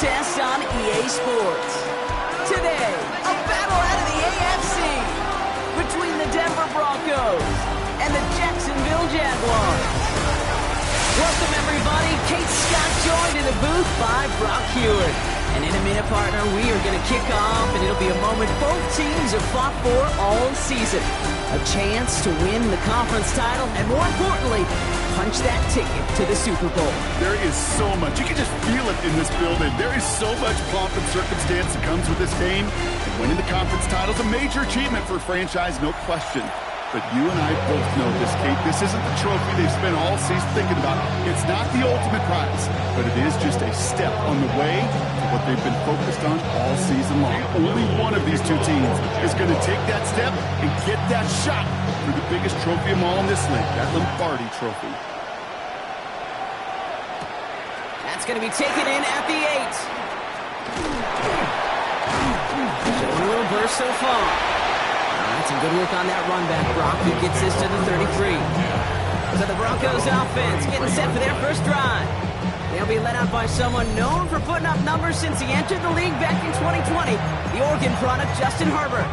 contest on EA Sports. Today, a battle out of the AFC between the Denver Broncos and the Jacksonville Jaguars. Welcome, everybody. Kate Scott joined in the booth by Brock Hewitt. And in a minute, partner, we are going to kick off, and it'll be a moment both teams have fought for all season. A chance to win the conference title, and more importantly, punch that ticket to the Super Bowl. There is so much. You can just feel it in this building. There is so much pomp and circumstance that comes with this game. And winning the conference title is a major achievement for a franchise, no question. But you and I both know this, Kate. This isn't the trophy they've spent all season thinking about. It's not the ultimate prize, but it is just a step on the way to what they've been focused on all season long. Only one of these two teams is going to take that step and get that shot for the biggest trophy of all in this league, that Lombardi Trophy. That's going to be taken in at the 8. Showing a little burst so far. Some good work on that run back. Brock, who gets this to the 33. So the Broncos offense getting set for their first drive. They'll be led out by someone known for putting up numbers since he entered the league back in 2020, the Oregon product, Justin Herbert.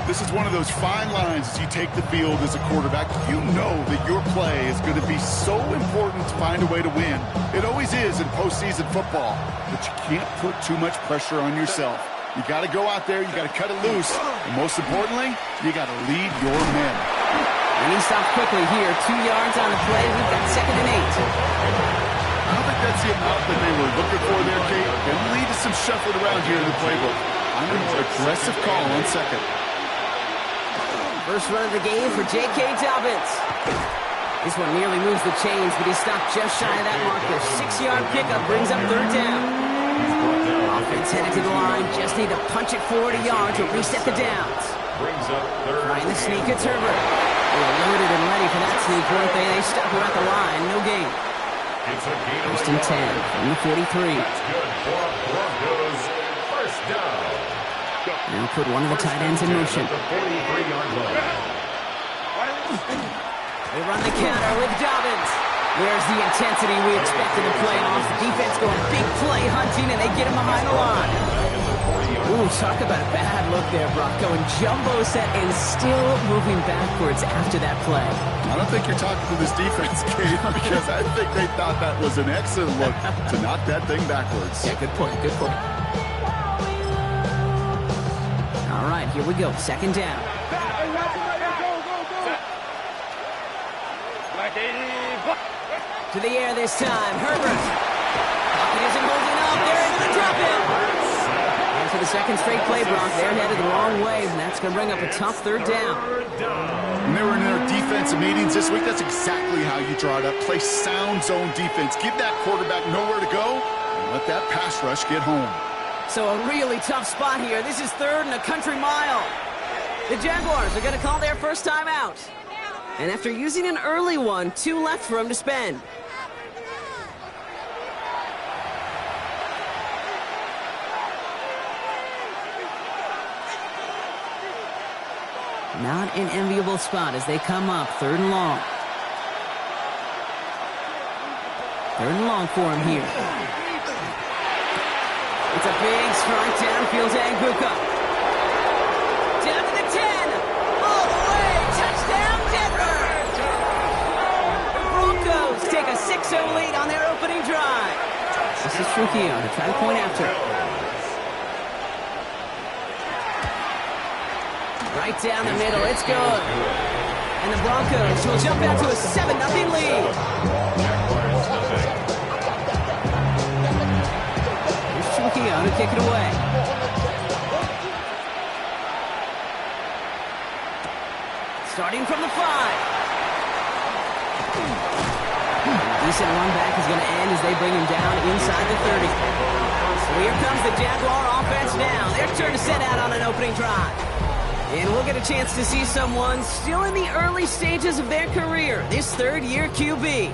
This is one of those fine lines as you take the field as a quarterback. You know that your play is going to be so important to find a way to win. It always is in postseason football, but you can't put too much pressure on yourself. You got to go out there, you got to cut it loose, and most importantly, you got to lead your men. And he stops quickly here, 2 yards on the play. We've got 2nd and 8. I don't think that's the amount that they were looking for there, Kate. Going to lead to some shuffling around here in the playbook. I'm an aggressive call on 2nd. First run of the game for J.K. Dobbins. This one nearly moves the chains, but he stopped just shy of that marker. 6-yard pickup brings up 3rd down. Offense headed to the line, just need to punch it forward a yard to reset the downs. Trying the sneak, it's Herbert. They were loaded and ready for that sneak, weren't they? They stop him at the line, no gain. 1st and 10 from the 43. Now put one of the tight ends in motion. They run the counter with Dobbins. There's the intensity we expected to play off. The defense going big play hunting, and they get him behind the line. Ooh, talk about a bad look there, Brock. Going jumbo set and still moving backwards after that play. I don't think you're talking to this defense, Kate, because I think they thought that was an excellent look to knock that thing backwards. Yeah, good point, good point. All right, here we go. 2nd down. To the air this time. Herbert. Pocket isn't holding up. They're able to drop it. And for the 2nd straight play, Brock, they're headed the wrong way, and that's going to bring up a tough 3rd down. When they were in their defensive meetings this week, that's exactly how you draw it up. Play sound zone defense. Give that quarterback nowhere to go, and let that pass rush get home. So a really tough spot here. This is 3rd and a country mile. The Jaguars are going to call their first time out. And after using an early one, 2 left for him to spend. Not an enviable spot as they come up. 3rd and long. 3rd and long for him here. It's a big strike downfield to Anguka. Down to the 10. All the way. Touchdown, Denver. The Broncos take a 6-0 lead on their opening drive. This is Trujillo to try to point after. Right down the middle, it's good. And the Broncos will jump out to a 7-0 lead. Here's Trujillo to kick it away. Starting from the 5. Decent run back is going to end as they bring him down inside the 30. So here comes the Jaguar offense now. Their turn to set out on an opening drive. And we'll get a chance to see someone still in the early stages of their career, this 3rd-year QB.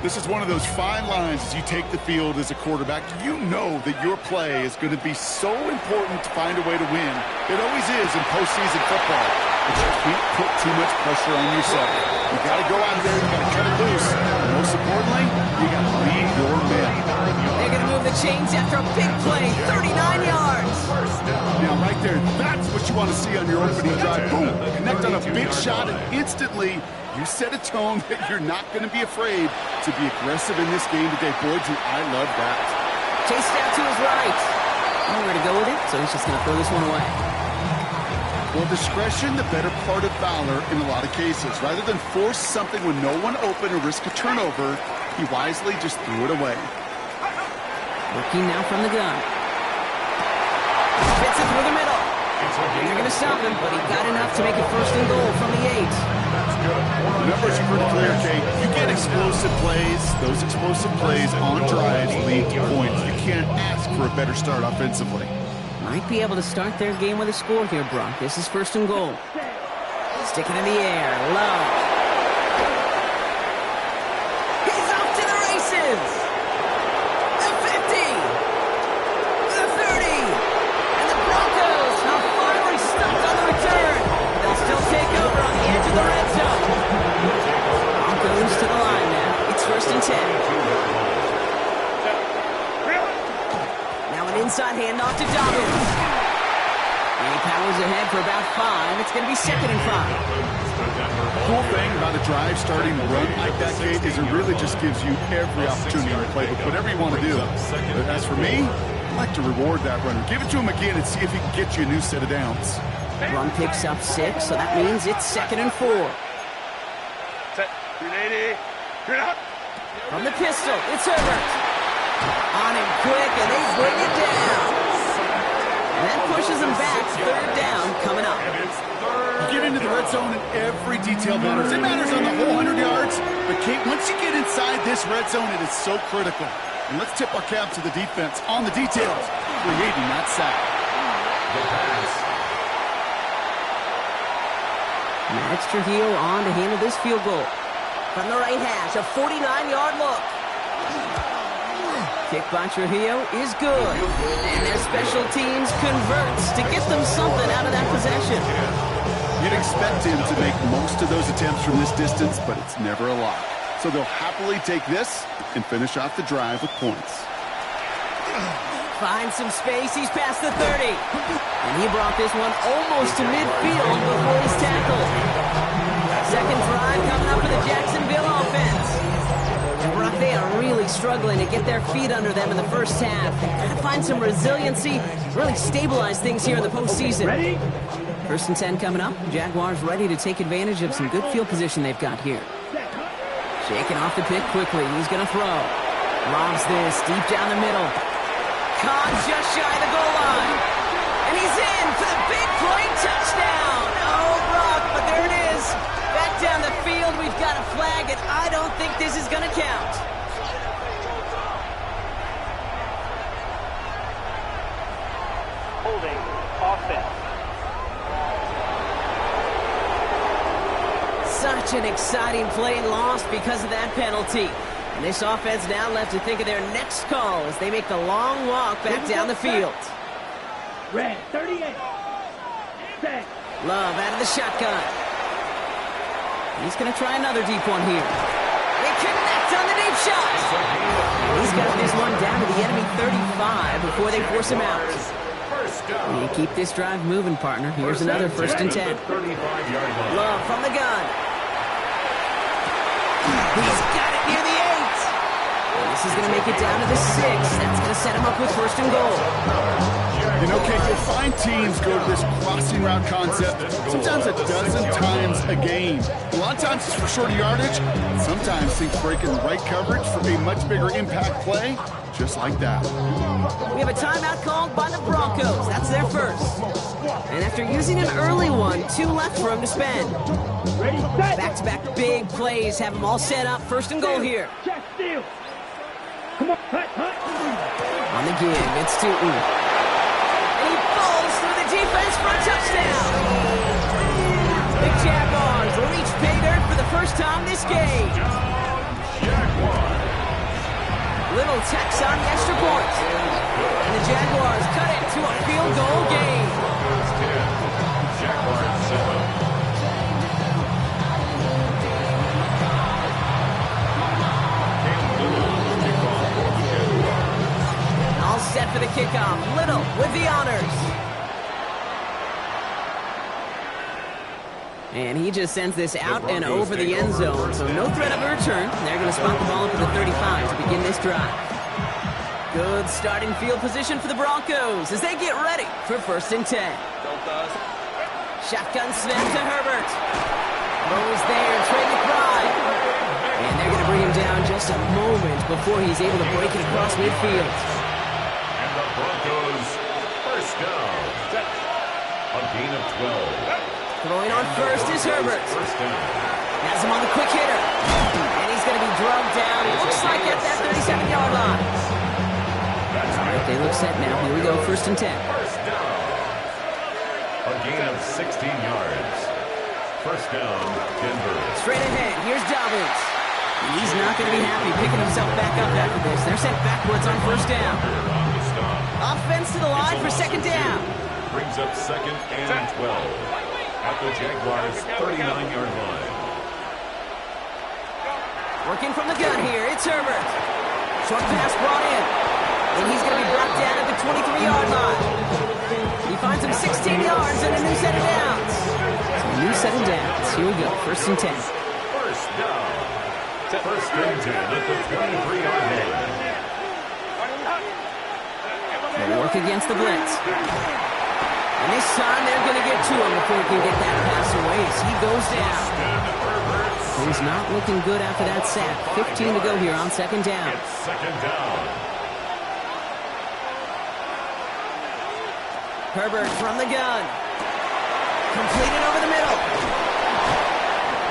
This is one of those fine lines as you take the field as a quarterback. You know that your play is going to be so important to find a way to win. It always is in postseason football, but you can't put too much pressure on yourself. You got to go out there, you got to cut it loose. And most importantly, you got to lead your men. They're going to move the chains after a big play, 39 yards. Now, right there, that's what you want to see on your opening drive. Boom, connect on a big shot, and instantly you set a tone that you're not going to be afraid to be aggressive in this game today. Boy, do I love that. Chased out to his right. Nowhere to go with it, so he's just going to throw this one away. Well, discretion, the better part of valor in a lot of cases. Rather than force something when no one open or risk a turnover, he wisely just threw it away. Working now from the gun. Fits it through the middle. And they're going to stop him, but he got enough to make it first and goal from the 8. The numbers are pretty clear, Kate. You get explosive plays. Those explosive plays on drives lead to points. You can't ask for a better start offensively. Might be able to start their game with a score here, Brock. This is first and goal. Stick it in the air. Love. He's off to the races. The 50. The 30. And the Broncos are finally stopped on the return. They'll still take over on the edge of the red zone. Broncos to the line now. It's first and 10. Inside handoff to Dobbins. And he powers ahead for about 5. It's going to be second and 5. Cool thing about a drive starting to run like that, Kate, is it really just gives you every opportunity to play with whatever you want to do. But as for me, I like to reward that runner. Give it to him again and see if he can get you a new set of downs. Run picks up 6, so that means it's second and 4. Set. 380. From the pistol, it's Herbert. On him quick, and they bring it down. And that pushes them back. Third down coming up. You get into the red zone, and every detail matters. It matters on the whole 100 yards. But, Kate, once you get inside this red zone, it is so critical. And let's tip our cap to the defense on the details, creating that sack. Max Trujillo on to handle this field goal. From the right hash, a 49-yard look. Kick by Trujillo is good. And their special teams converts to get them something out of that possession. You'd expect him to make most of those attempts from this distance, but it's never a lot. So they'll happily take this and finish off the drive with points. Finds some space. He's past the 30. And he brought this one almost to midfield before he's tackled. Second drive coming up for the Jacksonville offense. Brock, they are really struggling to get their feet under them in the first half. They've got to find some resiliency, really stabilize things here in the postseason. Ready? First and 10 coming up. Jaguars ready to take advantage of some good field position they've got here. Shaking off the pick quickly. He's going to throw. Lobs this deep down the middle. Caught just shy of the goal line. And he's in for the big play touchdown. Oh, Brock, but there it is. Back down the field, we've got a flag, and I don't think this is going to count. Holding. Offense. Such an exciting play lost because of that penalty. And this offense now left to think of their next call as they make the long walk back down the field. Red, 38. Set. Love out of the shotgun. He's going to try another deep one here. They connect on the deep shot. He's got this one down to the enemy 35 before they force him out. You keep this drive moving, partner. Here's another first and 10. Love from the gun. He's got it near the 8. And this is going to make it down to the 6. That's going to set him up with first and goal. You know, Kate, you'll find teams go to this crossing route concept sometimes a dozen times a game. A lot of times it's for shorter yardage. Sometimes think breaking the right coverage for a much bigger impact play, just like that. We have a timeout called by the Broncos. That's their first. And after using an early one, 2 left for him to spend. Ready, set. Back-to-back big plays have them all set up. First and goal here. Check, steal. Come on, hut. On the give, it's Tootin. He falls through the defense for a touchdown. The Jaguars reach pay dirt for the first time this game. Little Tex on the extra point. And the Jaguars cut it to a field goal game. set for the kickoff. Little with the honors. And he just sends this out and over the end zone, so no threat of a return. They're going to spot the ball up at the 35 to begin this drive. Good starting field position for the Broncos as they get ready for 1st and 10. Shotgun snap to Herbert. Throws there, Trey McBride. And they're going to bring him down just a moment before he's able to break it across midfield. And the Broncos, 1st down. A gain of 12. Throwing on first is Herbert. Has him on the quick hitter. And he's going to be drugged down. Looks like at that 37-yard line. All right, they look set now. Here we go, 1st and 10. 1st down. A gain of 16 yards. 1st down, Denver. Straight ahead, here's Dobbins. He's not going to be happy picking himself back up after this. They're sent backwards on 1st down. Offense to the line for 2nd down. Brings up 2nd and 12. At the Jaguars' 39-yard line. Working from the gun here, it's Herbert. Short pass brought in. And he's going to be brought down at the 23-yard line. He finds him 16 yards and a new set of downs. So a new set of downs. Here we go, 1st and 10. 1st down. 1st and 10 at the 23-yard line. They work against the blitz. And this time they're going to get to him before he can get that pass away as he goes down. He's not looking good after that sack. 15 to go here on 2nd down. It's 2nd down. Herbert from the gun. Completed over the middle.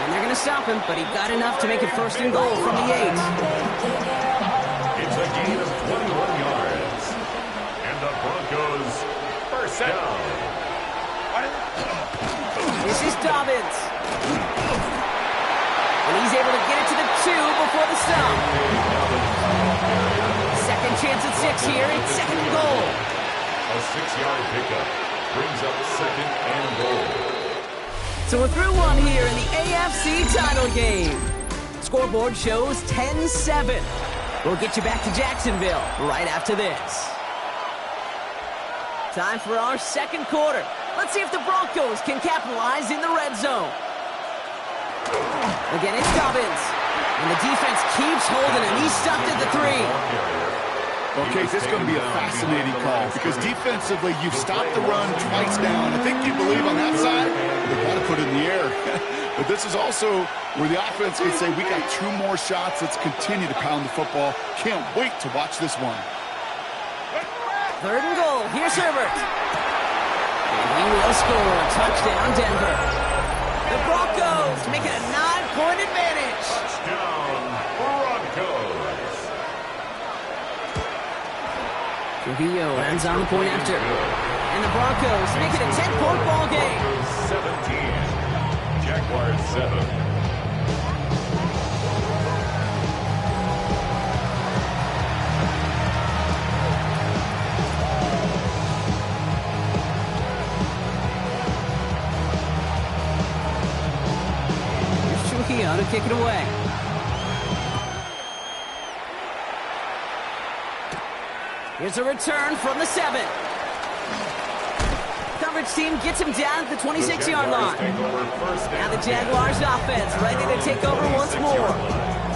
And they're going to stop him, but he got enough to make it 1st and goal from the 8. It's a gain of 21 yards. And the Broncos, 1st down. This is Dobbins. And he's able to get it to the 2 before the stop. Second chance at 6 here. It's 2nd and goal. A 6-yard pickup brings up 2nd and goal. So we're through one here in the AFC title game. Scoreboard shows 10-7. We'll get you back to Jacksonville right after this. Time for our 2nd quarter. Let's see if the Broncos can capitalize in the red zone. Again, it's Dobbins. And the defense keeps holding him. He's stuck at the 3. Okay, this is going to be a fascinating call because defensively, you've stopped the run twice now, and I think you believe on that side, they've got to put it in the air. But this is also where the offense can say, we got 2 more shots. Let's continue to pound the football. Can't wait to watch this one. 3rd and goal. Here's Herbert. And he will score. Touchdown, Denver. The Broncos make it a 9-point advantage. Touchdown, Broncos. Trujillo ends on the point after. And the Broncos make it a 10-point ball game. 17. Jaguars 7. To kick it away. Here's a return from the 7. Coverage team gets him down at the 26-yard line. Now the Jaguars offense ready to take over once more.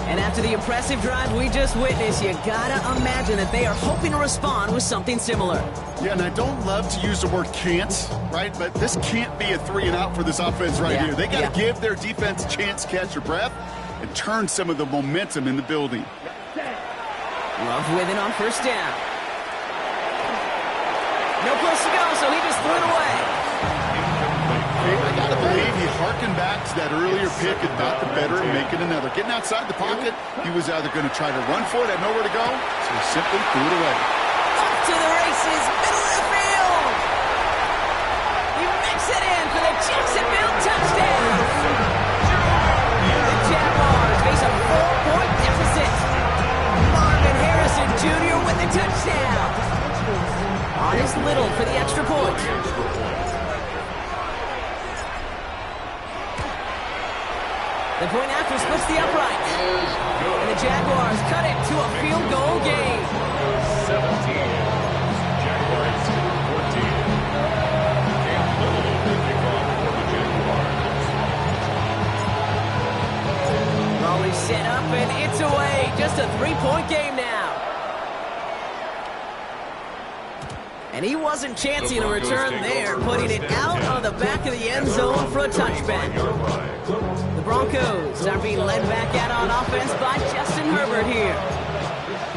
And after the impressive drive we just witnessed, you gotta imagine that they are hoping to respond with something similar. Yeah, and I don't love to use the word can't, right? But this can't be a 3-and-out for this offense right here. They got to give their defense a chance to catch their breath and turn some of the momentum in the building. Love with it on 1st down. No place to go, so he just threw it away. I got to believe he harkened back to that earlier pick and thought the better and make it another. Getting outside the pocket, he was either going to try to run for it, had nowhere to go, so he simply threw it away. Off to the races, middle of the field. He makes it in for the Jacksonville touchdown. The Jaguars face a 4-point deficit. Marvin Harrison Jr. with the touchdown. On his Little for the extra point. The point after splits the upright. And the Jaguars cut it to a field goal game. 17. And he wasn't chancing a return there, putting it out of the back of the end zone for a touchback. The Broncos are being led back out on offense by Justin Herbert here.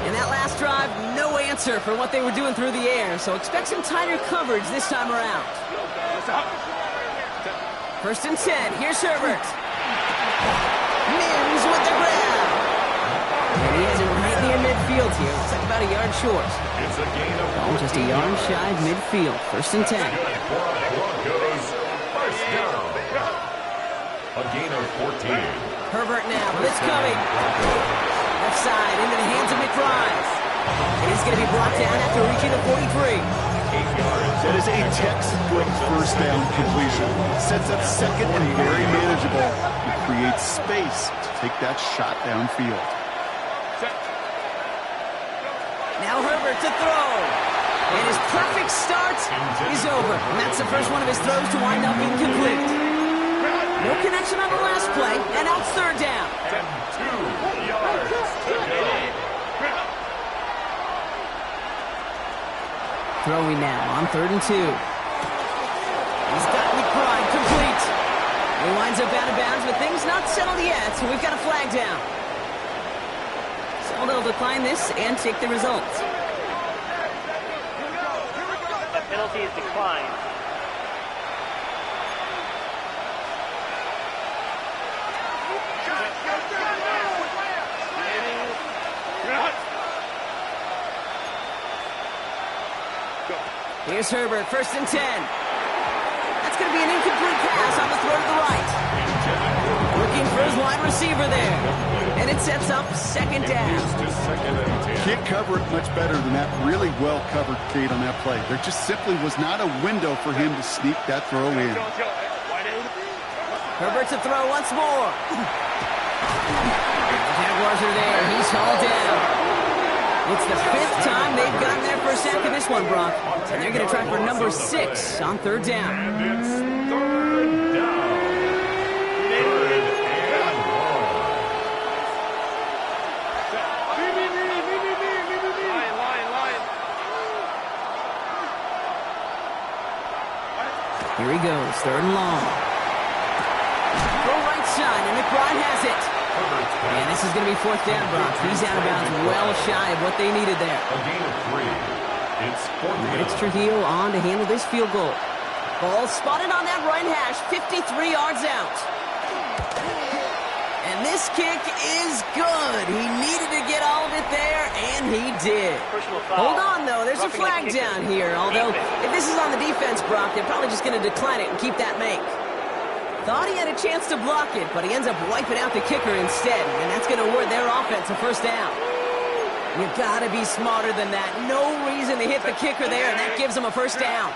In that last drive, no answer for what they were doing through the air, so expect some tighter coverage this time around. 1st and 10, here's Herbert. Mims with the grab. And he has it right near midfield here. Looks like about a yard short. It's a gain of Just a yard shy of midfield. 1st and 10. Broncos. First down. A gain of 14. Herbert now, blitz coming. Left side into the hands of McBride. And he's going to be brought down after reaching the 43. 8 yards. That is a textbook first down completion. Sets up second and very manageable. It creates space to take that shot downfield. Now Herbert to throw. And his perfect start is over. And that's the first one of his throws to wind up incomplete. No connection on the last play, and now it's 3rd down. 2 yards to go. Throwing now on 3rd and 2. He's got McBride complete. He winds up out of bounds, but things not settled yet, so we've got a flag down. So they'll decline this and take the results. The penalty is declined. Here's Herbert, 1st and 10. That's going to be an incomplete pass on the throw to the right. Looking for his wide receiver there. And it sets up 2nd down. Can't cover it much better than that. Really well covered, Kate, on that play. There just simply was not a window for him to sneak that throw in. Herbert to throw once more. The Jaguars are there. He's hauled down. It's the 5th time they've gotten their first sack in this one, Brock. And they're going to try for number 6 on 3rd down. And it's 3rd down. 3rd and long. Here he goes, 3rd and long. Go right side, and McBride has it. And this is going to be 4th down, Brock. He's out of bounds well shy of what they needed there. A gain of 3. It's 4th down. Max Trujillo on to handle this field goal. Ball spotted on that right hash, 53 yards out. And this kick is good. He needed to get all of it there, and he did. Hold on, though. There's a flag down here. Although, if this is on the defense, Brock, they're probably just going to decline it and keep that make. Thought he had a chance to block it, but he ends up wiping out the kicker instead, and that's going to award their offense a 1st down. You got to be smarter than that. No reason to hit the kicker there, and that gives them a 1st down.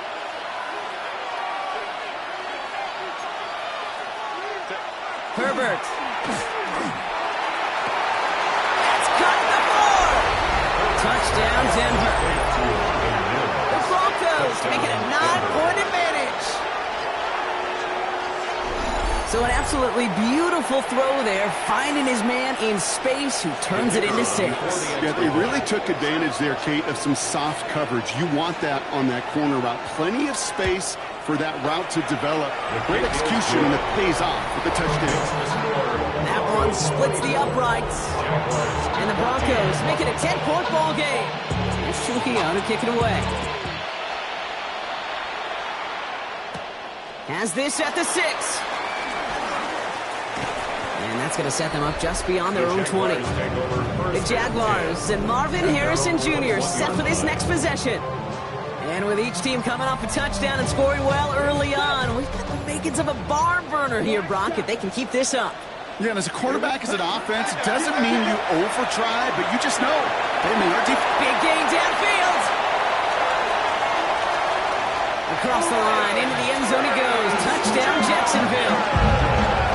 Herbert. That's cut the board. Touchdown, Denver. The Broncos make it a 9-point advantage. So an absolutely beautiful throw there, finding his man in space who turns it into 6. Yeah, they really took advantage there, Kate, of some soft coverage. You want that on that corner route. Plenty of space for that route to develop. Great execution, and it pays off with the touchdown. That one splits the uprights. And the Broncos make it a 10-point ball game. Here's Trujillo to kick it away. Has this at the 6. And that's going to set them up just beyond their own 20. The Jaguars and Marvin Harrison Jr. set for this next possession. And with each team coming off a touchdown and scoring well early on, we've got the makings of a barn burner here, Brock, if they can keep this up. Yeah, and as a quarterback, as an offense, it doesn't mean you over-try, but you just know. Hey, man, our defense. Big gain downfield. Across the line, into the end zone he goes. Touchdown, Jacksonville.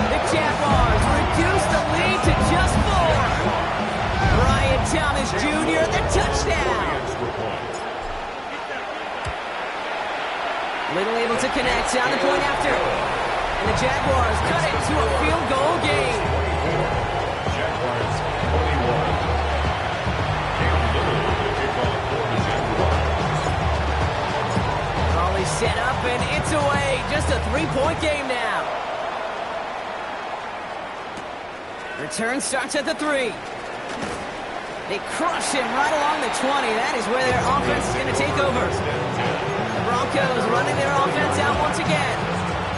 The Jaguars reduce the lead to just 4. Brian Thomas Jr. the touchdown. Little able to connect on the point after. And the Jaguars cut it to a field goal game. Jaguars 21. Cam Little with the kickoff for the Jaguars. just a 3-point game now. Return starts at the 3. They crush him right along the 20. That is where their offense is going to take over. The Broncos running their offense out once again.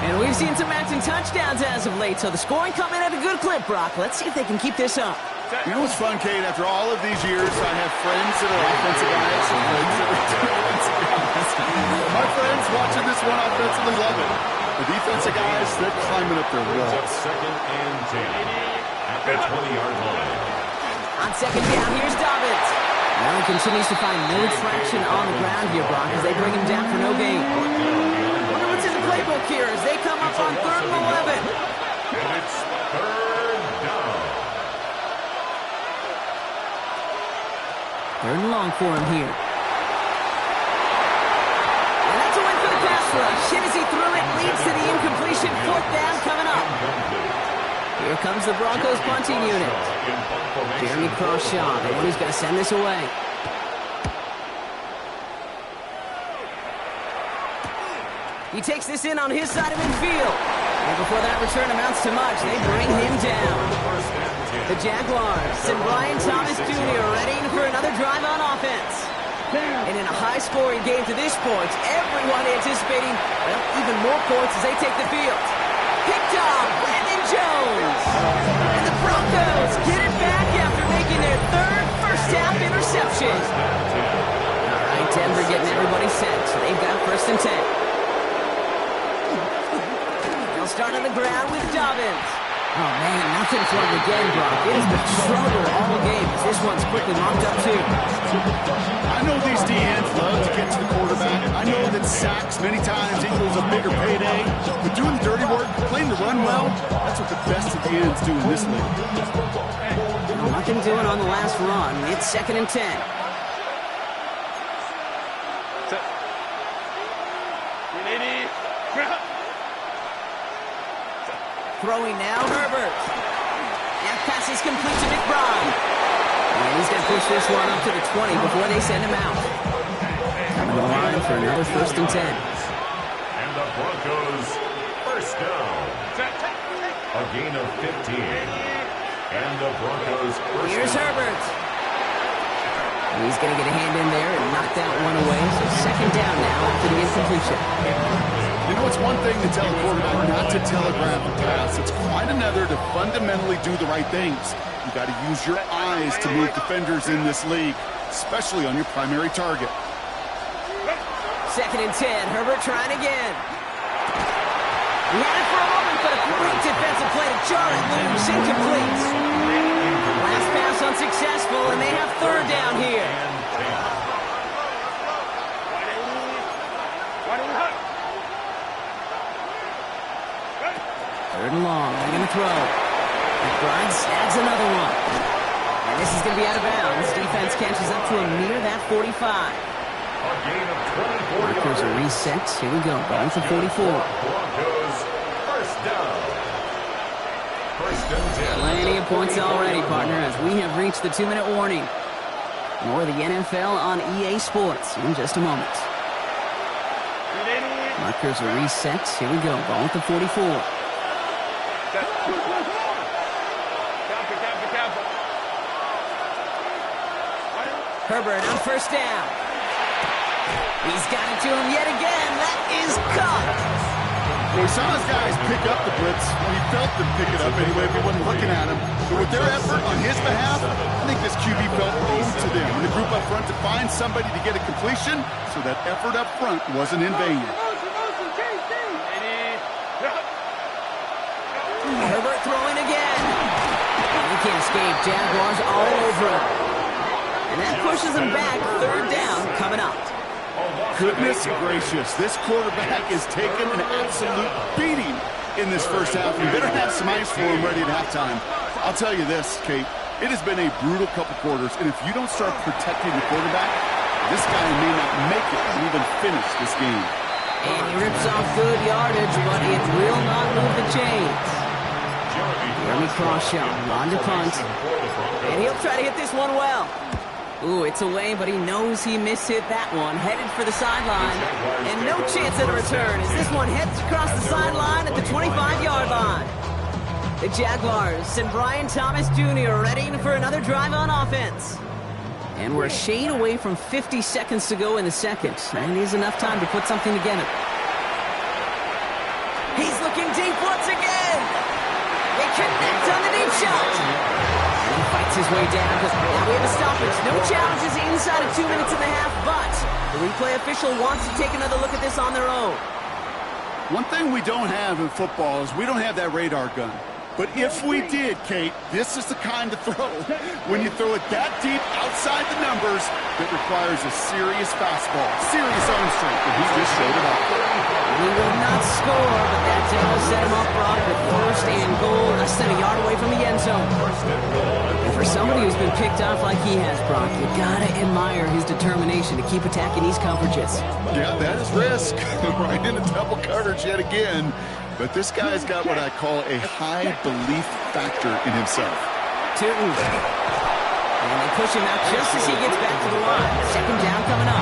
And we've seen some matching touchdowns as of late, so the scoring coming at a good clip, Brock. Let's see if they can keep this up. You know what's fun, Kate? After all of these years, I have friends that are offensive guys and friends that are defensive guys. My friends watching this one offensively love it. The defensive guys, they're climbing up their walls. Second and 10 at the 20-yard line. On second down, here's Dobbins. Now he continues to find no traction on the ground here, Brock, as they bring him down for no gain. Wonder what's in the playbook here as they come up on 3rd and 11. And it's 3rd down. 3rd and long for him here. And that's a win for the pass rush. Shit as he threw it, leads to the incompletion. 4th down coming up. Here comes the Broncos punting unit. Jeremy Crawshaw, the one who's going to send this away. He takes this in on his side of midfield. And before that return amounts to much, they bring him down. The Jaguars and Brian Thomas Jr. ready for another drive on offense. And in a high-scoring game to this point, everyone anticipating, well, even more points as they take the field. Picked off Brandon Jones. And the Broncos get it back after making their 3rd first-half interception. All right, Denver getting everybody set, so they've got 1st and 10. They'll start on the ground with Dobbins. Oh, man, nothing for him again, Brock. It has been trouble all game as this one's quickly mopped up, too. I know these DNs love to get to the quarterback. I know that sacks many times equals a bigger payday. But doing the dirty work, playing the run well, that's what the best of DNs do in this league. Well, nothing doing on the last run. It's 2nd and 10. Throwing now, Herbert. That pass is complete to McBride. And he's going to push this one up to the 20 before they send him out. Coming to the line for another 1st and 10. And the Broncos, 1st down. A gain of 15. And the Broncos, 1st Here's down. Herbert. He's going to get a hand in there and knock that one away. So 2nd down now after the incompletion. You know, it's one thing to tell a quarterback not to telegraph a pass. It's quite another to fundamentally do the right things. You got to use your eyes to move defenders in this league, especially on your primary target. 2nd and 10. Herbert trying again. He had it for a moment, but a great defensive play to jar it loose. Incomplete. Last pass unsuccessful, and they have 3rd down here. Third and long. They're going to throw. McBride snags another one. And this is going to be out of bounds. Defense catches up to him near that 45. A gain of 24 yards. There's a reset. Here we go. Ball to 44. Broncos, 1st down. 1st and 10. Plenty of points already, partner, as we have reached the 2-minute warning. More of the NFL on EA Sports in just a moment. Markers are reset. Here we go. Ball at the 44. Herbert on 1st down. He's got it to him yet again. That is caught. We saw his guys pick up the blitz. Well, he felt them pick it up anyway if he wasn't looking at him. But with their effort on his behalf, I think this QB felt owed to them in the group up front to find somebody to get a completion, so that effort up front wasn't in vain. Herbert throwing again. He can't escape. Jaguars all over him. And that pushes him back. 3rd down coming up. Goodness gracious, this quarterback is taking an absolute beating in this first half. You better have some ice for him ready at halftime. I'll tell you this, Kate, it has been a brutal couple quarters, and if you don't start protecting the quarterback, this guy may not make it and even finish this game. And he rips off good yardage, but it will not move the chains. Jeremy Crawshaw on to punt. And he'll try to hit this one well. Ooh, it's away, but he knows he mishit that one. Headed for the sideline. And no chance at a return as this one heads across the sideline at the 25-yard line. The Jaguars send Brian Thomas Jr. ready for another drive on offense. And we're a shade away from 50 seconds to go in the second. And he has enough time to put something together. He's looking deep once again. They connect on the deep shot. And he fights his way down because now we have a stoppage. No challenges inside of 2 minutes and a half, but the replay official wants to take another look at this on their own. One thing we don't have in football is we don't have that radar gun. But if we did, Kate, this is the kind of throw. When you throw it that deep outside the numbers, it requires a serious fastball, serious arm strength, and he just showed it off. He will not score, but that does set him up Brock with first and goal, less than a yard away from the end zone. And for somebody who's been picked off like he has, Brock, you gotta admire his determination to keep attacking these coverages. Yeah, that is risk. Right into double coverage yet again. But this guy's got what I call a high belief factor in himself. Tootin'. And they push him out just as he gets back to the line. Second down coming up.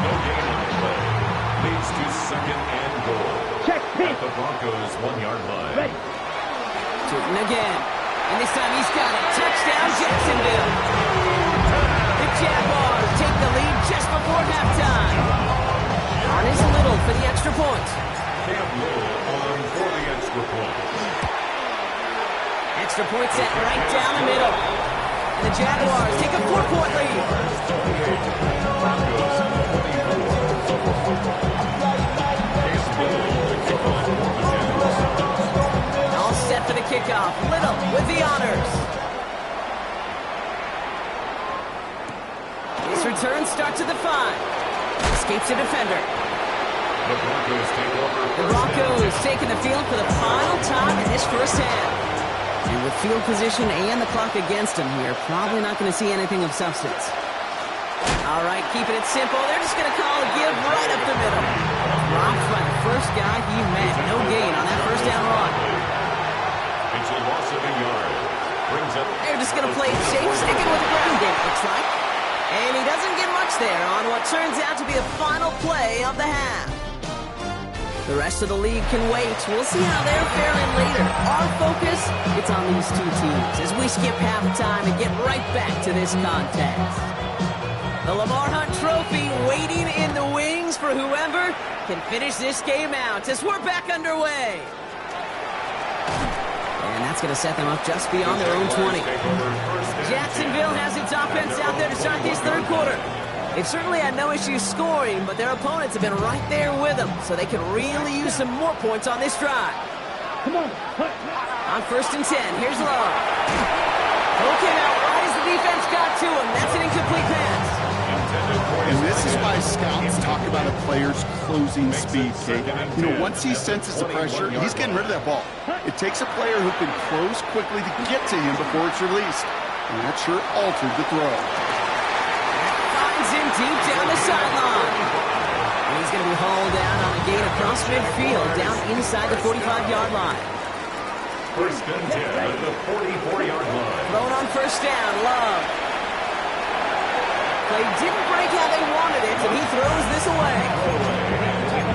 No gain on the play. Leads to second and goal. Check At the Broncos' 1-yard line. Ready. Tootin' again. And this time he's got it. Touchdown, Jacksonville. The Jaguars take the lead just before halftime. On is Little for the extra point. Cam Little on for the extra point. Extra point set right down the middle. And the Jaguars take a 4-point lead. Broncos 44. All set for the kickoff. Little with the honors. His return starts at the 5. Escapes a defender. The Broncos take over. The Broncos taking the field for the final time in this first half. And with field position and the clock against them here, probably not going to see anything of substance. All right, keeping it simple. They're just going to call a give right up the middle. Dropped by the first guy he met. No gain on that first down run. It's a loss of a yard. Brings up. They're just going to play it safe, sticking with the ground game, looks like. And he doesn't get much there on what turns out to be the final play of the half. The rest of the league can wait. We'll see how they're faring later. Our focus, it's on these two teams as we skip halftime and get right back to this contest. The Lamar Hunt Trophy waiting in the wings for whoever can finish this game out as we're back underway. And that's going to set them up just beyond their own 20. Jacksonville has its offense out there to start this third quarter. They've certainly had no issues scoring, but their opponents have been right there with them, so they can really use some more points on this drive. Come on. On first and 10, here's Love. Okay, now right as the defense got to him, that's an incomplete pass. And this is why scouts talk about a player's closing speed, Kate. You know, once he senses the pressure, he's getting rid of that ball. It takes a player who can close quickly to get to him before it's released. And that sure altered the throw. Finds him deep down the sideline. And he's going to be hauled down on a gain across midfield, down inside the 45-yard line. First and 10 at the 44-yard line. Thrown on first down, Love. Play didn't break how they wanted it, and he throws this away.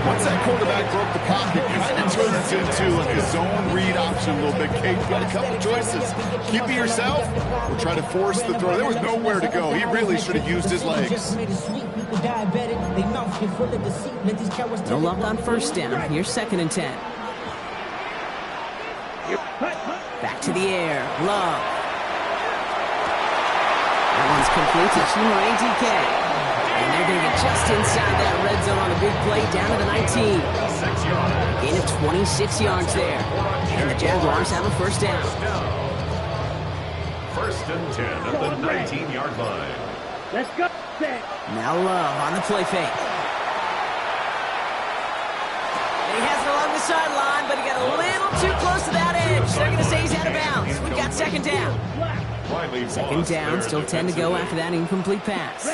Once that quarterback broke the pocket, it kind of turns into like a zone read option a little bit, Kate. You got a couple choices. Keep it yourself or try to force the throw. There was nowhere to go. He really should have used his legs. No luck on first down. Here's second and 10. Back to the air. Love. That one's complete to Chuma ATK. And they're going to get just inside that red zone on a big play down to the 19. Gain of 26 yards there. And the Jaguars have a first down. First and 10 at the 19-yard line. Let's go. Now Love on the play fake. And he has it along the sideline, but he got a little too close to that edge. They're going to say he's out of bounds. We've got second down. Second down, still 10 to go after that incomplete pass.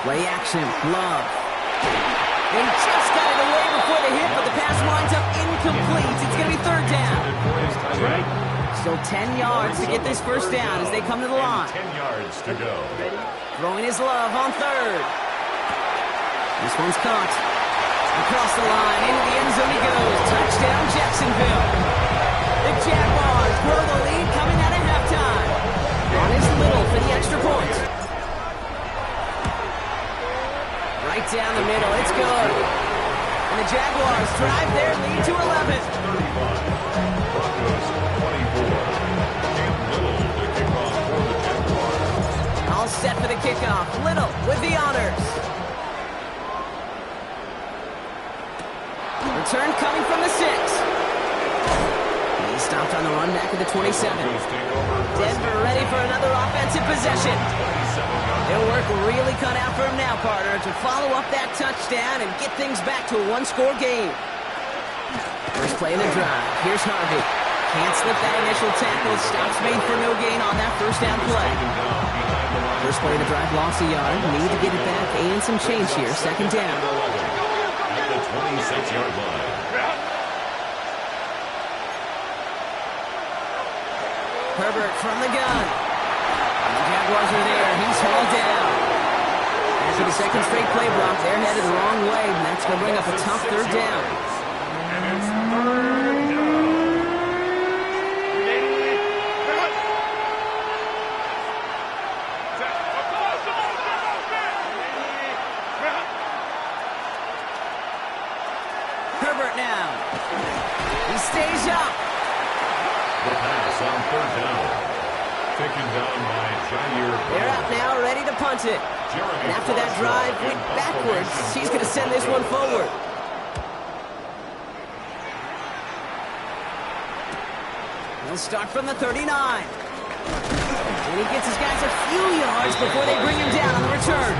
Play action, Love. They just got it away before the hit, but the pass winds up incomplete. It's going to be third down. Still 10 yards to get this first down as they come to the line. 10 yards to go. Throwing his love on third. This one's caught. Across the line, into the end zone he goes. Touchdown, Jacksonville. The Jaguars grow the lead coming out of halftime. On is Little for the extra point. Right down the middle, it's good. And the Jaguars drive their lead to 11. 35. Broncos 24. Cam Little to kick off for the Jaguars. All set for the kickoff. Little with the honors. Return coming from the 6. He stopped on the run back at the 27. Denver ready for another offensive possession. They'll work really cut out for him now, partner, to follow up that touchdown and get things back to a one-score game. First play of the drive. Here's Harvey. Can't slip that initial tackle. Stops made for no gain on that first down play. First play of the drive, lost a yard. Need to get it back and some change here. Second down. At the 26-yard line. Herbert from the gun. The Jaguars are there. He's hauled down. After the second straight play block, they're headed the wrong way, and that's going to bring up a tough third down. And it's third down. Herbert now. He stays up. The pass on third down. Taken down by Jair. They're out now, ready to punt it. And after that drive went backwards, he's going to send this one forward. He'll start from the 39. And he gets his guys a few yards before they bring him down on the return.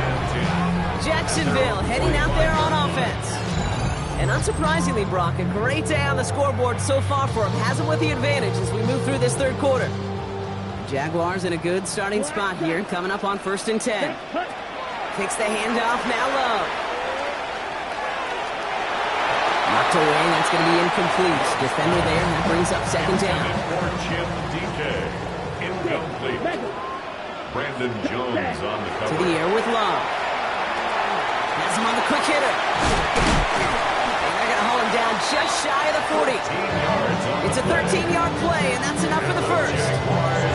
Jacksonville heading out there on offense. And unsurprisingly, Brock, a great day on the scoreboard so far for him. Has him with the advantage as we move through this third quarter. Jaguars in a good starting spot here, coming up on 1st and 10. Kicks the handoff, now Love. Knocked away, and that's going to be incomplete. Defender there, and that brings up second down. For Jim DK. Incomplete. Brandon Jones on the cover. To the air with Love. Has him on the quick hitter. And they're going to haul him down just shy of the 40. It's a 13-yard play, and that's enough for the first.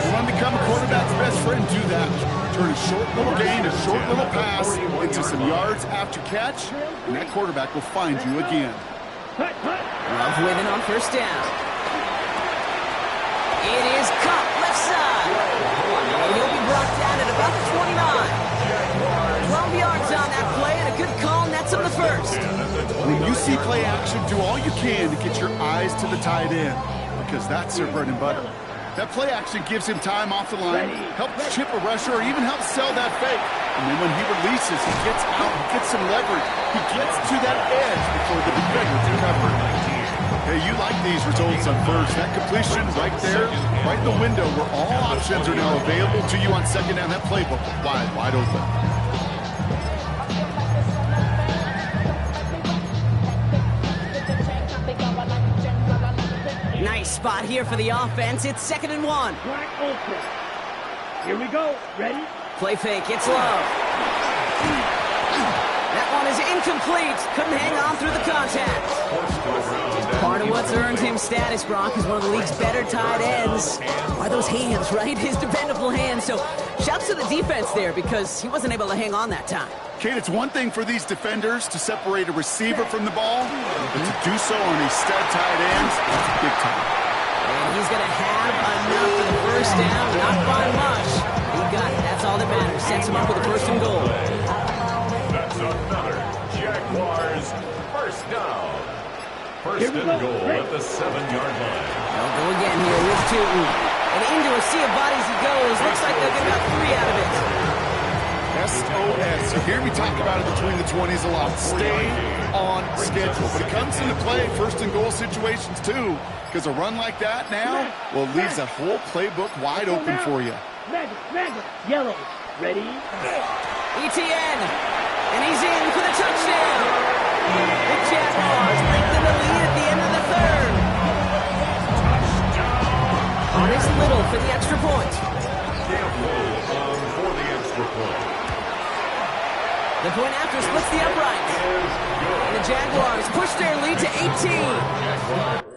You want to become a quarterback's best friend, do that. Turn a short little gain, a short little pass into some yards after catch, and that quarterback will find you again. Love with it on first down. It is caught left side. And he'll be brought down at about the 29. 12 yards on that play, and a good call nets him the first. When you see play action, do all you can to get your eyes to the tight end, because that's their bread and butter. That play action gives him time off the line, helps chip a rusher, or even helps sell that fake. And then when he releases, he gets out, he gets some leverage. He gets to that edge before the defender can cover. Hey, you like these results on first. That completion right there, right in the window where all options are now available to you on second down. That playbook wide open. Nice spot here for the offense. It's 2nd and 1. Black open. Here we go. Ready? Play fake. It's Love. That one is incomplete. Couldn't hang on through the contact. Part of what's earned him status, Brock, is one of the league's better tight ends. Are those hands, right? His dependable hands. So shouts to the defense there because he wasn't able to hang on that time. Kate, it's one thing for these defenders to separate a receiver from the ball, but to do so on these stud tight ends, it's big time. And he's going to have enough for the first down. Not by much. He got it. That's all that matters. Sets him up with a first and goal. That's another Jaguars first down. First and goal at the 7-yard line. They'll go again here with Tootin. And into a sea of bodies he goes. Looks like they'll get about 3 out of it. SOS. You hear me talk about it between the 20s a lot. Stay on schedule. But it comes into play first and goal situations too, because a run like that now, well, leaves that whole playbook wide open for you. Magic. Yellow. Ready? ETN. And he's in for the touchdown. The Jaguars lengthen the lead at the end of the third. On his The point after splits the uprights. And the Jaguars push their lead to 18.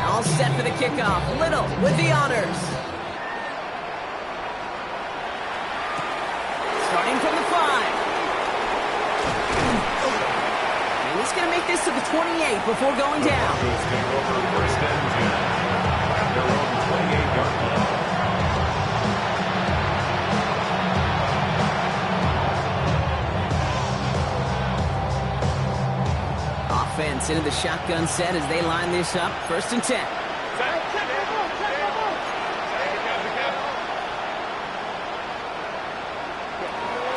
All set for the kickoff. Little with the honors. Starting from the 5. And he's going to make this to the 28 before going down. First and 10. Their own 28-yard line. Offense into the shotgun set as they line this up. First and 10.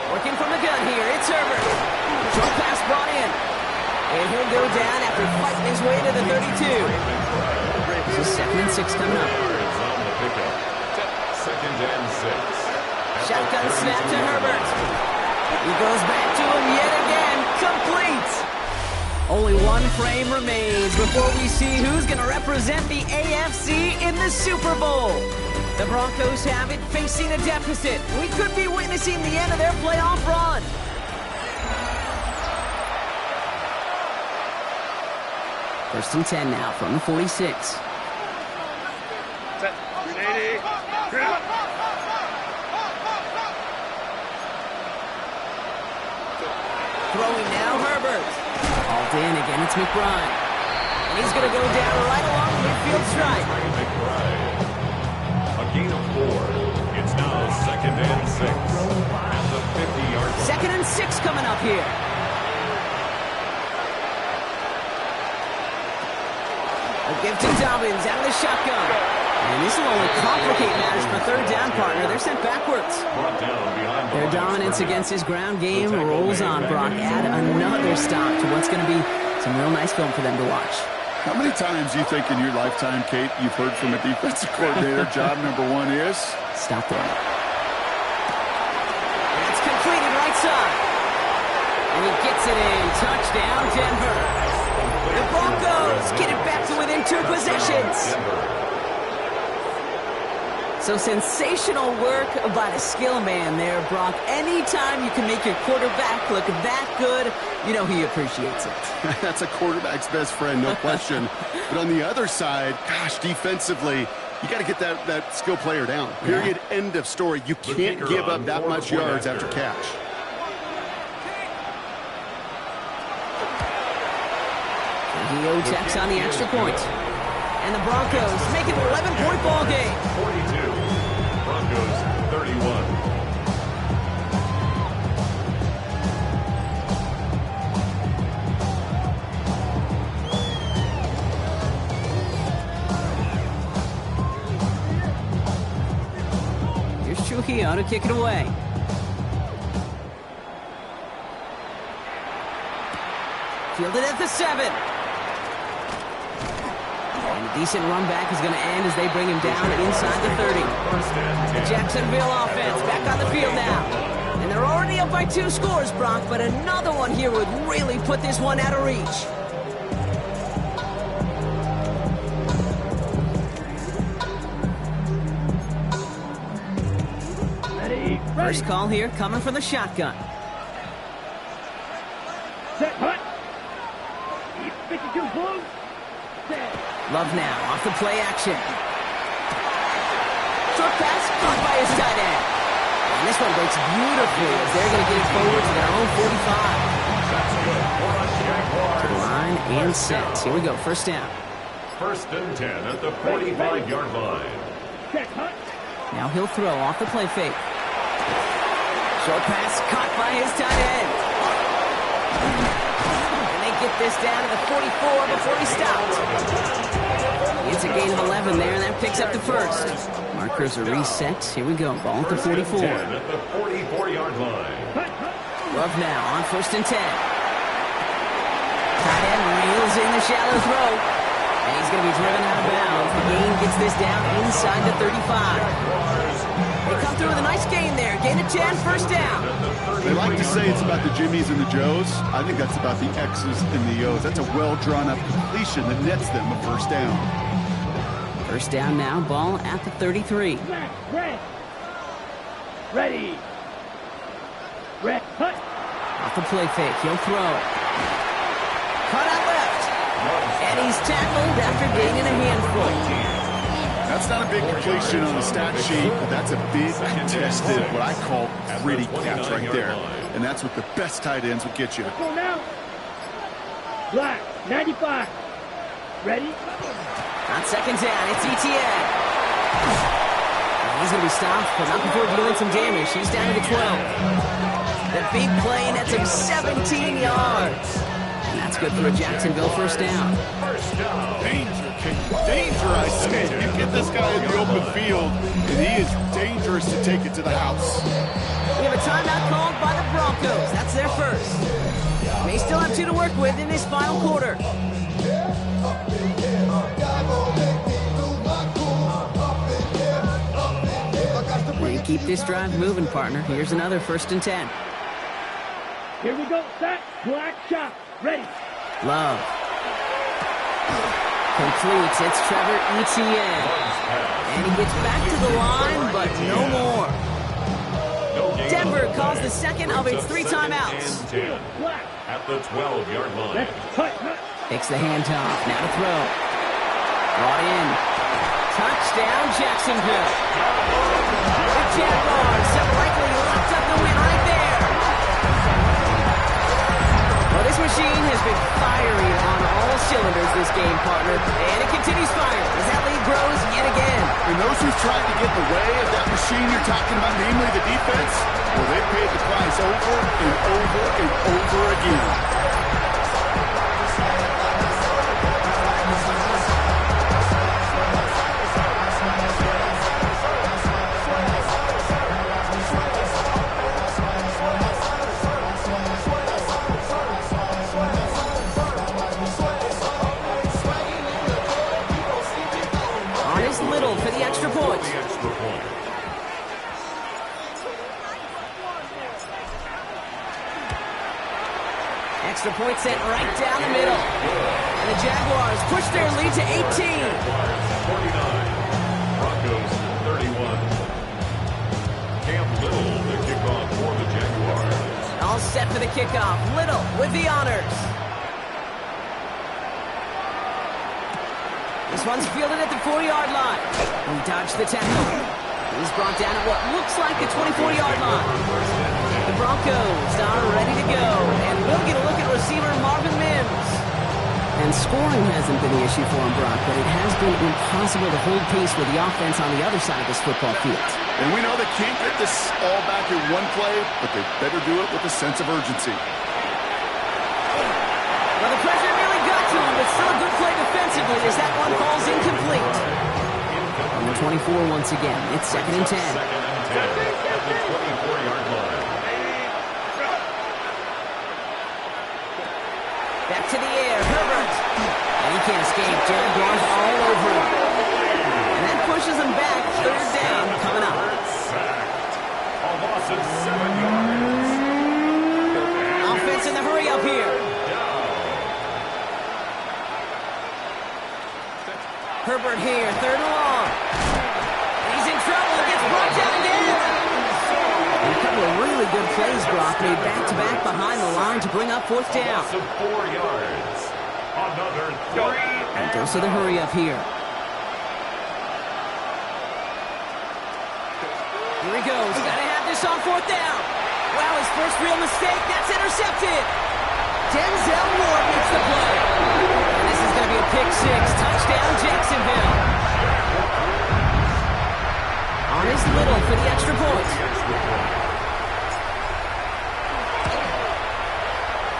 Working from the gun here. It's Herbert. Short pass brought in. And he'll go down after fighting his way to the 32. So 2nd and 6 coming up. Second and 6. Shotgun snap to Herbert. He goes back to him yet again. Complete. Only one frame remains before we see who's going to represent the AFC in the Super Bowl. The Broncos have it, facing a deficit. We could be witnessing the end of their playoff run. First and 10 now from the 46. Throwing now, Herbert. Hauled in again, it's McBride. And he's going to go down right along the midfield stripe. A gain of 4. It's now 2nd and 6. At the 50-yard line. 2nd and 6 coming up here. A give to Dobbins out of the shotgun. And this will only complicate matters for third down, partner. They're sent backwards. Their dominance against his ground game rolls on, Brock. Add another stop to what's going to be some real nice film for them to watch. How many times do you think in your lifetime, Kate, you've heard from a defensive coordinator, job number 1 is? Stop throwing. It's completed right side. And he gets it in. Touchdown, Denver. The Broncos get it back to within 2 possessions. So sensational work by the skill man there, Brock. Anytime you can make your quarterback look that good, you know he appreciates it. That's a quarterback's best friend, no question. But on the other side, gosh, defensively, you got to get that skill player down. Period, end of story. You can't give up that much yards after catch. He checks on the extra point. And the Broncos make it an 11-point ball game. 42. Broncos 31. Here's Trujillo to kick it away. Fielded at the 7. And a decent run back is going to end as they bring him down inside the 30. The Jacksonville offense back on the field now. And they're already up by 2 scores, Brock, but another one here would really put this one out of reach. Ready. First call here coming from the shotgun. Set, hut. 52 blue. Set. Love now, off the play action. Short pass, caught by his tight end. And this one breaks beautifully as they're going to get it forward to their own 45. To the line and set. Here we go, first down. 1st and 10 at the 45-yard line. Set, hut. Now he'll throw off the play fake. Short pass, caught by his tight end. And they get this down to the 44 before he stopped. It's a gain of 11 there, and that picks up the first. Markers are reset. Here we go. Ball at the 44. 10 at the 44-yard line. Love now on 1st and 10. Tight end reels in the shallow throw. And he's going to be driven out of bounds. The gain gets this down inside the 35. They come through with a nice gain there. Gain of 10, first down. They like to say it's about the Jimmies and the Joes. I think that's about the X's and the O's. That's a well-drawn-up completion that nets them a first down. First down now, ball at the 33. Red. Ready. Red. Hut. Off the play fake, he'll throw. Cut out left. And he's tackled after gaining a handful. That's not a big completion on the stat sheet, but that's a big contested, what I call gritty catch right there. And that's what the best tight ends will get you. Go now. Black. 95. Ready. On 2nd down, it's ETN. He's going to be stopped, but not before doing some damage. He's down to the 12. The big play nets him 17 yards. And that's good for a Jacksonville first down. Danger, danger, I say. You get this guy in the open field, and he is dangerous to take it to the house. We have a timeout called by the Broncos. That's their first. They still have 2 to work with in this final quarter. And keep this drive moving, partner. Here's another 1st and 10. Here we go. Set. Black shot. Ready. Love. Completes. It's Trevor Etienne. And he gets back to the line, but no more. Denver calls the second of its 3 timeouts. At the 12-yard line. Takes the handoff. Now to throw. Brought in. Touchdown, Jacksonville. The Jaguars have likely locked up the win right there. Well, this machine has been firing on all cylinders this game, partner. And it continues firing as that lead grows yet again. And those who've tried to get in the way of that machine you're talking about, namely the defense, well, they've paid the price over and over and over again. Little for the extra point. Extra point sent right down the middle. And the Jaguars push their lead to 18. 49. Broncos 31. Cam Little, the kickoff for the Jaguars. All set for the kickoff. Little with the honors. This one's fielded at the 4-yard line. He dodged the tackle. He's brought down at what looks like the 24-yard line. The Broncos are ready to go. And we'll get a look at receiver Marvin Mims. And scoring hasn't been the issue for him, Brock, but it has been impossible to hold pace with the offense on the other side of this football field. And we know they can't get this all back in one play, but they better do it with a sense of urgency. Well, the pressure nearly got to him, but still a good play defensively as that one falls incomplete. On the 24 once again, it's 2nd and 10. Second and 10 at the 24-yard line. Back to the air, Herbert. And he can't escape. Jaguars all over him. And that pushes him back. 3rd down coming up. Sacked. A loss of 7 yards. Offense in the hurry up here. Herbert here, 3rd and long. He's in trouble, gets brought down again. And a couple of really good plays, Brock, made back-to-back behind the line to bring up 4th down. Loss of 4 yards. Another 3. And dose of the hurry up here. Here he goes, gotta have this on 4th down. Wow, his first real mistake, that's intercepted. Denzel Ward makes the play. And this is gonna be a pick 6, touchdown Jacksonville. On his Little for the extra point.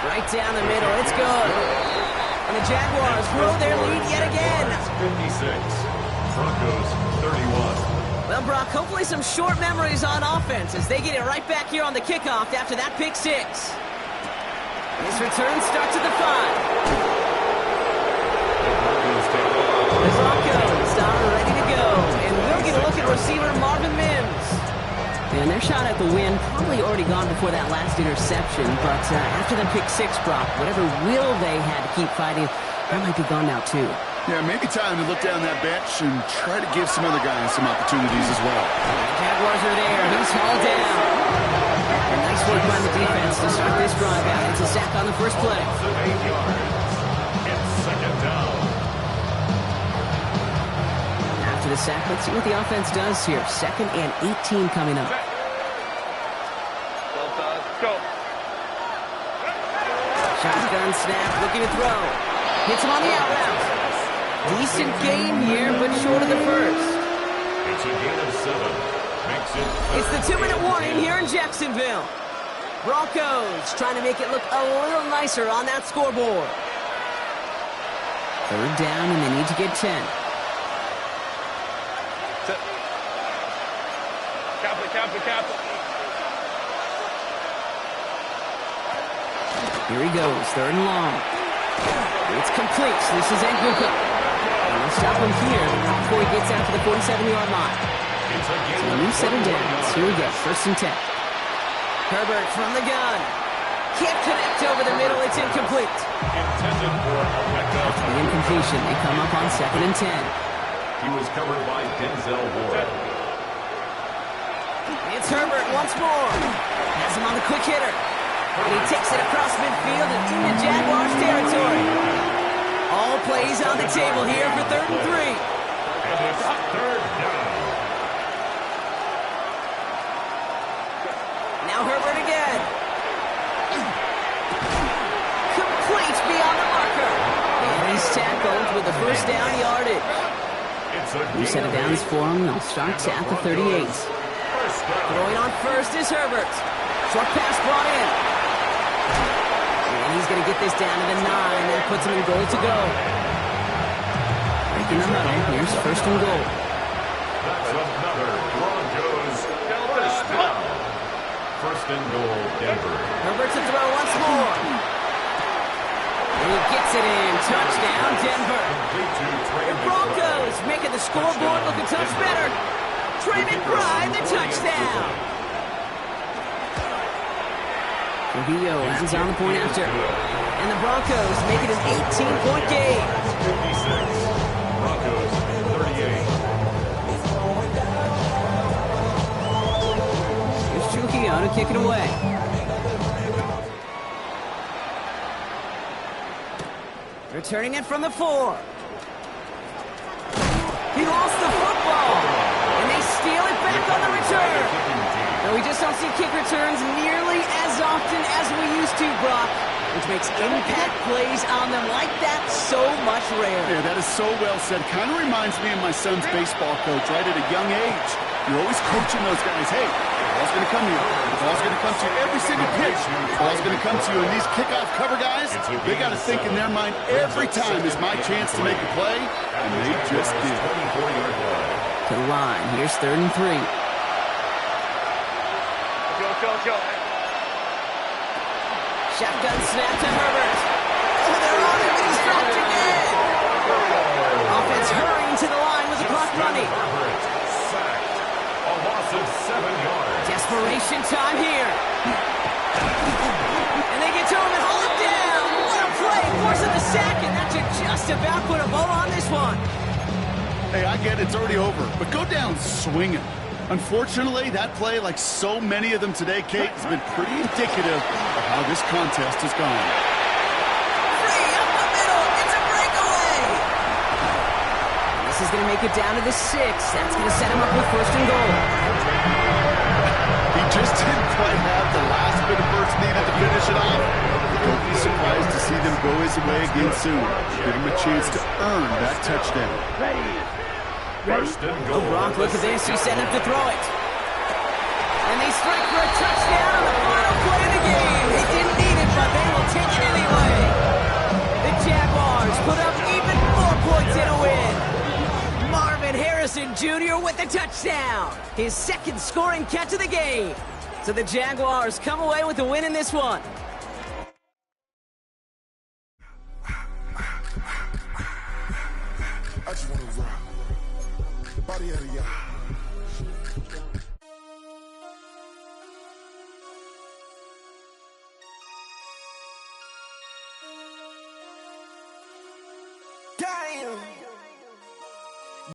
Right down the middle, it's good. And the Jaguars grow their lead yet again. 56. Broncos 31. Well, Brock, hopefully some short memories on offense as they get it right back here on the kickoff after that pick 6. This return starts at the 5. The Broncos are ready to go, and we'll get a look at receiver Marvin Mims. And their shot at the win probably already gone before that last interception, but after the pick 6, Brock, whatever will they had to keep fighting, that might be gone now too. Yeah, maybe time to look down that bench and try to give some other guys some opportunities as well. The Jaguars are there. He's hauled down. And nice work by the defense to start this drive out. It's a sack on the first play. Loss of 8 yards. It's 2nd down. After the sack, let's see what the offense does here. 2nd and 18 coming up. Go. Shotgun snap, looking to throw. Hits him on the out route. Decent game here, but short of the first. It's a gain of 7. Makes it It's the 2-minute warning here in Jacksonville. Broncos trying to make it look a little nicer on that scoreboard. 3rd down, and they need to get 10. Kappa. Here he goes, 3rd and long. It's complete. This is Nguka. And they'll stop him here before he gets out to the 47-yard line. It's a So gain a new set of downs. Here we go, 1st and 10. Herbert from the gun. Can't connect over the middle. It's incomplete. intended for a pickup. The incompletion. They come up on 2nd and 10. He was covered by Denzel Ward. It's Herbert once more. Has him on the quick hitter. And he takes it across midfield and into Jaguars territory. All plays on the table here for 3rd and 3. And it's 3rd down. Now Herbert again. Complete beyond the marker. And he's tackled with the first down yardage. You set it down for him. They'll start at the 38. Throwing on first is Herbert. Short pass brought in. And he's going to get this down to the 9. That puts him in goal to go. Breaking the huddle. Here's 1st and goal. That's another Broncos first down. 1st and goal, Denver. Herbert to throw once more. And he gets it in. Touchdown, Denver. The Broncos making the scoreboard look a touch better. Trey McBride, the touchdown. Trujillo ends on the point after. And the Broncos make it an 18-point game. 56. Broncos 38. Here's Trujillo to kick it away. Returning it from the 4. He lost the football. And they steal it back on the return. Now, we just don't see kick returns nearly as often as we used to, Brock, which makes impact plays on them like that so much rarer. Yeah, that is so well said. Kind of reminds me of my son's baseball coach, right? At a young age, you're always coaching those guys. Hey, the ball's going to come to you. The ball's going to come to you every single pitch. The ball's going to come to you. And these kickoff cover guys, they got to think in their mind every time is my chance to make a play, and they just did. To the line. Here's 3rd and 3. Go. Shotgun snap to Herbert. Oh, they're on him, and he's dropped again. Offense hurrying to the line with the clock running. Sacked. A loss of 7 yards. Desperation time here. And they get to him and hold him down. What a play. Forcing the sack, and that should just about put a bow on this one. Hey, I get it, it's already over, but go down swinging. Unfortunately, that play, like so many of them today, Kate, has been pretty indicative of how this contest has gone. Free up the middle. It's a breakaway. This is going to make it down to the 6. That's going to set him up with 1st and goal. He just didn't quite have the last bit of burst needed to finish it off. Don't be surprised to see them go his way again soon. Give him a chance to earn that touchdown. Ready. 1st and goal. Brock, look at this. He's set up to throw it. And they strike for a touchdown on the final play of the game. They didn't need it, but they will take it anyway. The Jaguars put up even more points in a win. Marvin Harrison Jr. with the touchdown. His 2nd scoring catch of the game. So the Jaguars come away with the win in this one. I just want to rock the body of the